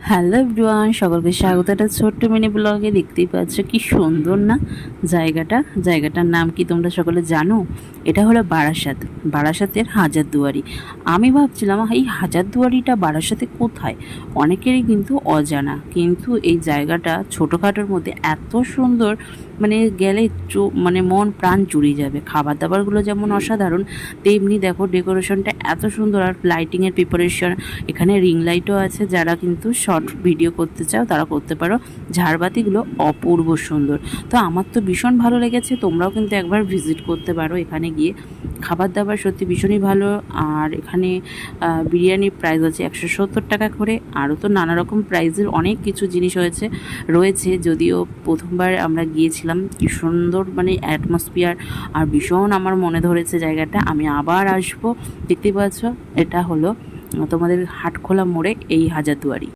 Hello everyone, সকলকে স্বাগত। একটা ছোট্ট মিনি ব্লগে দেখতেই পাচ্ছ কি সুন্দর না জায়গাটার নাম কি তোমরা সকলে জানো? এটা হলো বারাসাত, বারাসাতের হাজারদুয়ারি। আমি ভাবছিলাম এই হাজারদুয়ারিটা বারাসাতে কোথায়, অনেকেরই কিন্তু অজানা। কিন্তু এই জায়গাটা ছোটোখাটোর মধ্যে এত সুন্দর, মানে গেলে মানে মন প্রাণ জুড়িয়ে যাবে। খাবার দাবারগুলো যেমন অসাধারণ, তেমনি দেখো ডেকোরেশনটা এত সুন্দর। আর লাইটিংয়ের প্রিপারেশন, এখানে রিং লাইটও আছে। যারা কিন্তু শর্ট ভিডিও করতে চাও তারা করতে পারো। ঝাড়বাতিগুলো অপূর্ব সুন্দর। তো আমার তো ভীষণ ভালো লেগেছে, তোমরাও কিন্তু একবার ভিজিট করতে পারো এখানে গিয়ে। খাবার দাবার সত্যি ভীষণই ভালো। আর এখানে বিরিয়ানির প্রাইস আছে 170 টাকা করে। আরও তো নানা রকম প্রাইজের অনেক কিছু জিনিস রয়েছে। যদিও প্রথমবার আমরা গিয়েছিলাম, কি সুন্দর মানে অ্যাটমসফিয়ার, আর ভীষণ আমার মনে ধরেছে জায়গাটা। আমি আবার আসবো। দেখতে পাচ্ছ এটা হলো তোমাদের হাটখোলা মোড়ে এই হাজারদুয়ারি।